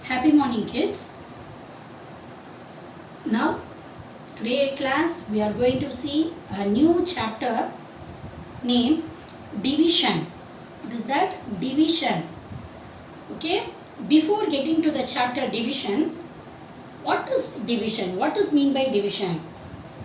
Happy morning, kids. Now, today class we are going to see a new chapter named division. What is that? Division. Okay. Before getting to the chapter division, what is division? What is mean by division?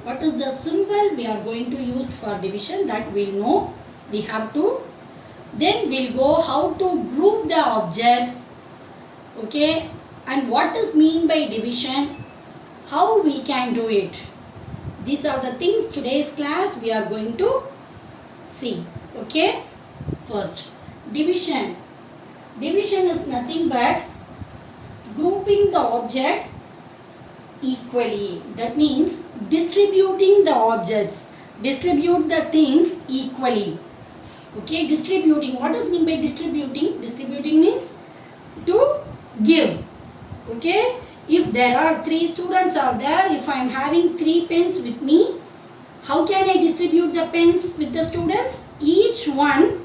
What is the symbol we are going to use for division? That we'll know. We have to. Then we'll go how to group the objects. Okay. And what is mean by division? How we can do it. These are the things today's class we are going to see. Okay. First, division. Division is nothing but grouping the object equally. That means distributing the objects. Distribute the things equally. Okay, distributing. What does mean by distributing? Distributing means to give. Okay, if there are 3 students are there, if I am having 3 pens with me, how can I distribute the pens with the students? Each one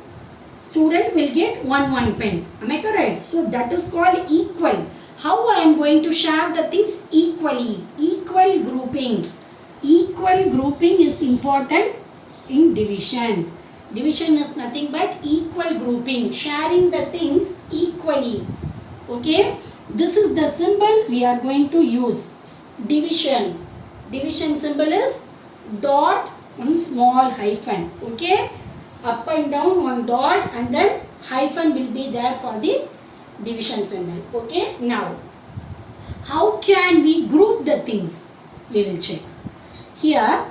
student will get one pen. Am I correct? So that is called equal. How I am going to share the things equally? Equal grouping. Equal grouping is important in division. Division is nothing but equal grouping, sharing the things equally. Okay, this is the symbol we are going to use. Division. Division symbol is dot, one small hyphen. Okay, up and down one dot and then hyphen will be there for the division symbol. Okay, now how can we group the things? We will check. Here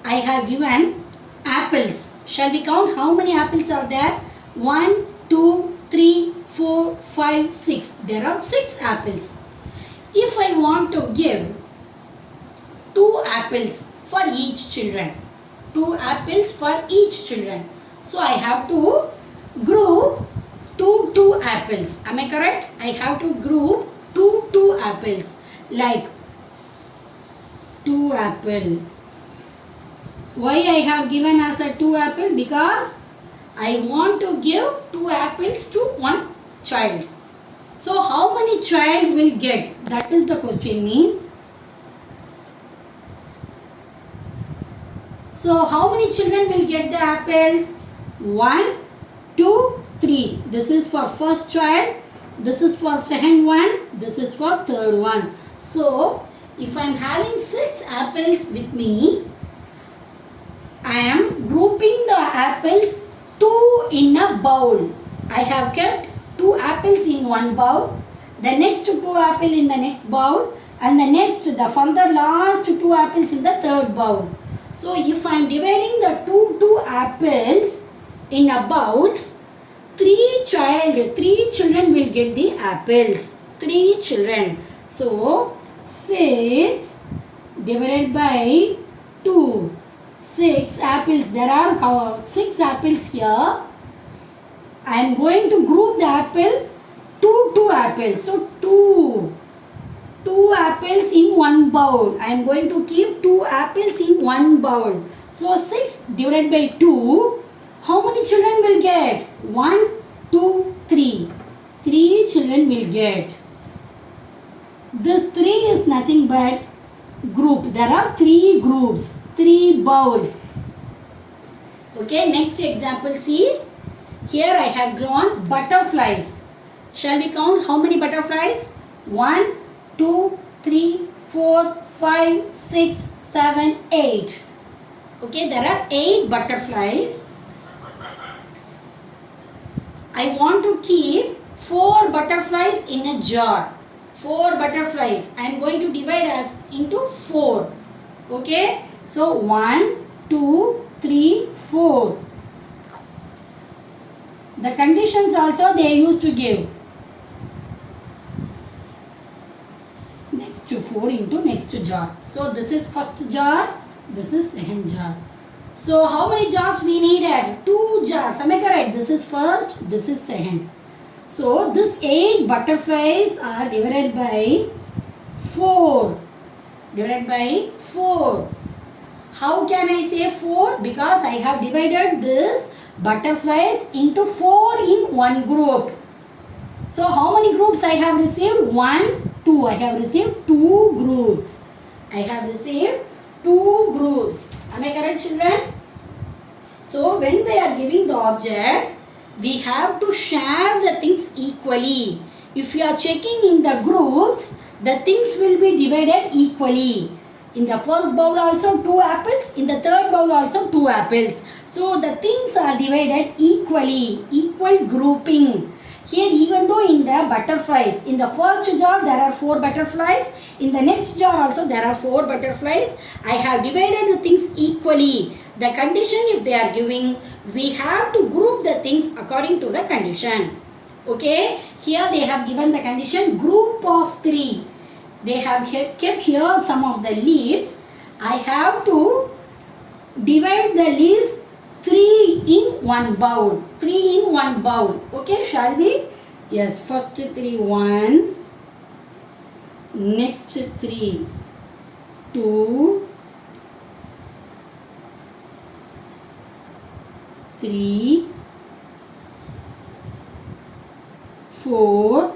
I have given apples. Shall we count how many apples are there? 1, 2, 3, 4, 5, 6. There are 6 apples. If I want to give 2 apples for each children. 2 apples for each children. So I have to group 2 apples. Am I correct? I have to group 2 apples. Like 2 apple. Why I have given as a 2 apple? Because I want to give 2 apples to one child. So how many child will get? That is the question means. So how many children will get the apples? 1, 2, 3. This is for first child. This is for second one. This is for third one. So if I am having 6 apples with me, I am grouping the apples 2 in a bowl. I have kept 2 apples in one bowl. The next 2 apples in the next bowl. And the further last 2 apples in the third bowl. So if I am dividing the 2 apples in a bowls, 3 children will get the apples. 3 children. So 6 divided by 2. 6 apples. There are 6 apples here. I am going to group the apple 2 apples. So 2 apples in one bowl. I am going to keep 2 apples in one bowl. So 6 divided by 2. How many children will get? 1, 2, 3. 3 children will get. This 3 is nothing but group. There are 3 groups. 3 bowls. Okay, next example, see. Here I have drawn butterflies. Shall we count how many butterflies? 1, 2, 3, 4, 5, 6, 7, 8. Okay, there are 8 butterflies. I want to keep 4 butterflies in a jar. 4 butterflies. I am going to divide as into 4. Okay. So 1, 2, 3, 4. The conditions also they used to give. Next to 4 into next jar. So this is first jar. This is second jar. So how many jars we needed? 2 jars. Am I correct? This is first. This is second. So this 8 butterflies are divided by 4. Divided by 4. How can I say 4? Because I have divided this butterflies into 4 in one group. So how many groups I have received? 1, 2. I have received 2 groups. I have received 2 groups. Am I correct, children? So when they are giving the object, we have to share the things equally. If you are checking in the groups, the things will be divided equally. In the first bowl also 2 apples, in the third bowl also 2 apples. So the things are divided equally, equal grouping. Here even though in the butterflies, in the first jar there are 4 butterflies, in the next jar also there are 4 butterflies. I have divided the things equally. The condition if they are giving, we have to group the things according to the condition. Okay, here they have given the condition group of 3. They have kept here some of the leaves. I have to divide the leaves 3 in one bowl. 3 in one bowl. Okay, shall we? Yes, first 3, 1. Next 3, 2. 3, 4,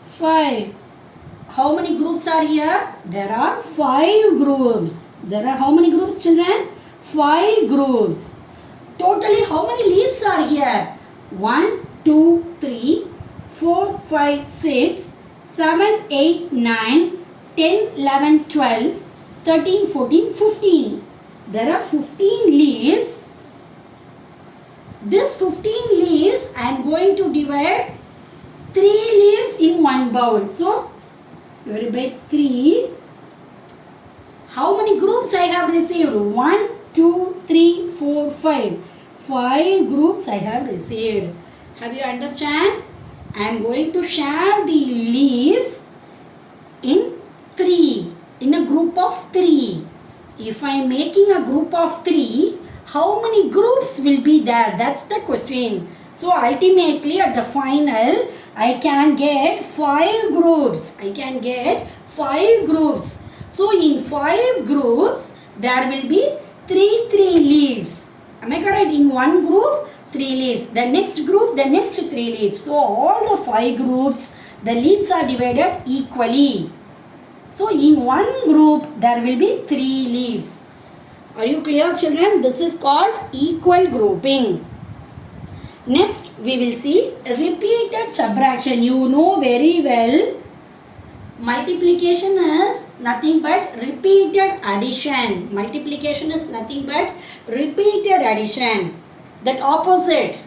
5. How many groups are here? There are 5 groups. There are how many groups, children? 5 groups. Totally how many leaves are here? 1, 2, 3, 4, 5, 6, 7, 8, 9, 10, 11, 12, 13, 14, 15. There are 15 leaves. This 15 leaves I am going to divide 3 leaves in one bowl. So, divided by 3. How many groups I have received? 1, 2, 3, 4, 5. 5 groups I have received. Have you understand? I am going to share the leaves in 3. In a group of 3. If I am making a group of 3, how many groups will be there? That's the question. So ultimately at the final, I can get 5 groups. I can get 5 groups. So in 5 groups, there will be 3 leaves. Am I correct? In one group, 3 leaves. The next group, the next 3 leaves. So all the 5 groups, the leaves are divided equally. So in one group, there will be 3 leaves. Are you clear, children? This is called equal grouping. Next, we will see repeated subtraction. You know very well, multiplication is nothing but repeated addition. Multiplication is nothing but repeated addition. That opposite.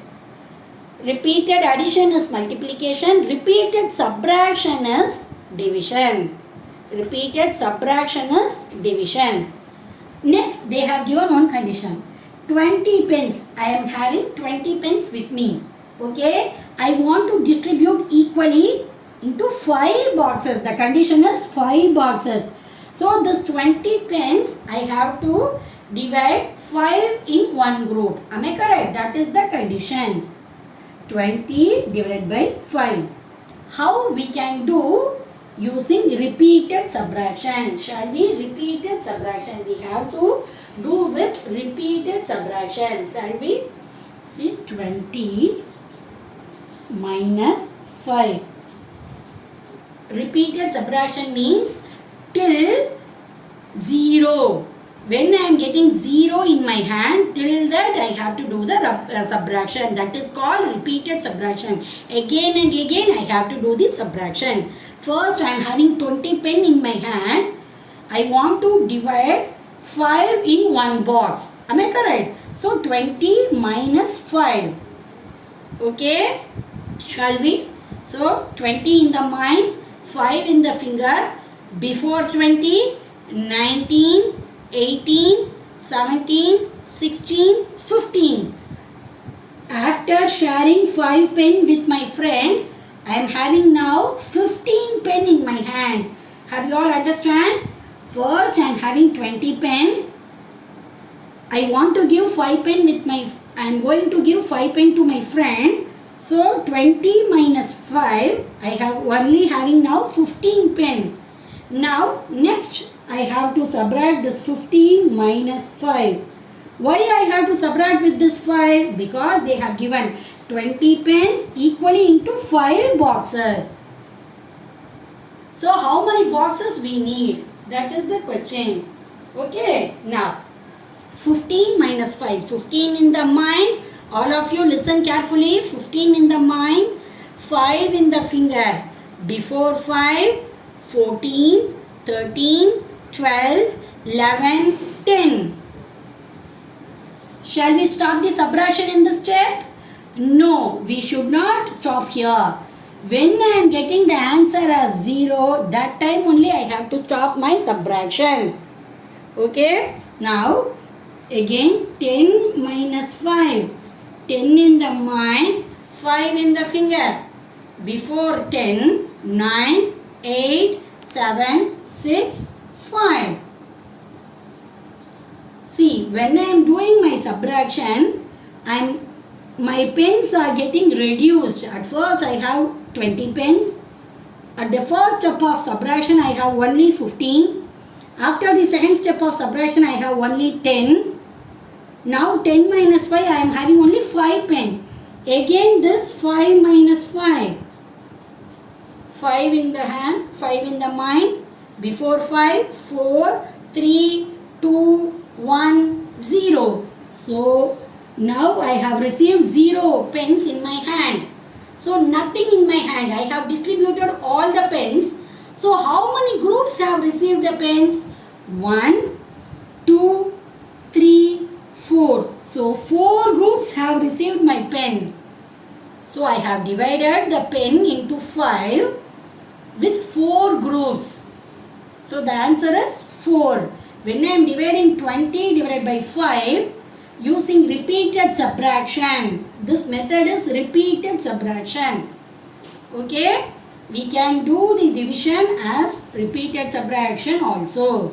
Repeated addition is multiplication. Repeated subtraction is division. Repeated subtraction is division. Next, they have given one condition. 20 pence. I am having 20 pence with me. Okay. I want to distribute equally into 5 boxes. The condition is 5 boxes. So, this 20 pence I have to divide 5 in one group. Am I correct? That is the condition. 20 divided by 5. How we can do? Using repeated subtraction. Shall we? Repeated subtraction. We have to do with repeated subtraction. Shall we? See, 20 minus 5. Repeated subtraction means till 0. When I am getting 0 in my hand, till that I have to do the subtraction. That is called repeated subtraction. Again and again I have to do the subtraction. First I am having 20 pen in my hand. I want to divide 5 in one box. Am I correct? So 20 minus 5. Okay. Shall we? So 20 in the mind, 5 in the finger. Before 20, 19, 18, 17, 16, 15. After sharing 5 pen with my friend, I am having now 15 pen in my hand. Have you all understand? First I am having 20 pen. I want to give 5 pen with my, I am going to give 5 pen to my friend. So 20 minus 5, I have only having now 15 pen. Now next I have to subtract this 15 minus 5. Why I have to subtract with this 5? Because they have given 20 pens equally into 5 boxes. So how many boxes we need? That is the question. Okay, now 15 minus 5. 15 in the mind. All of you listen carefully. 15 in the mind, 5 in the finger. Before 5, 14, 13, 12, 11, 10. Shall we start the subtraction in this step? No, we should not stop here. When I am getting the answer as 0, that time only I have to stop my subtraction. Okay, now again 10 minus 5. 10 in the mind, 5 in the finger. Before 10, 9, 8, 7, 6, 5. See, when I am doing my subtraction, my pens are getting reduced. At first I have 20 pens. At the first step of subtraction I have only 15. After the second step of subtraction I have only 10. Now 10 minus 5 I am having only 5 pen. Again this 5 minus 5. 5 in the hand, 5 in the mind. Before 5, 4, 3, 2, 1, 0. So now I have received 0 pens in my hand. So nothing in my hand. I have distributed all the pens. So how many groups have received the pens? 1, 2, 3, 4. So 4 groups have received my pen. So I have divided the pen into 5 with 4 groups. So the answer is 4. When I am dividing 20 divided by 5 using repeated subtraction. This method is repeated subtraction. Okay. We can do the division as repeated subtraction also.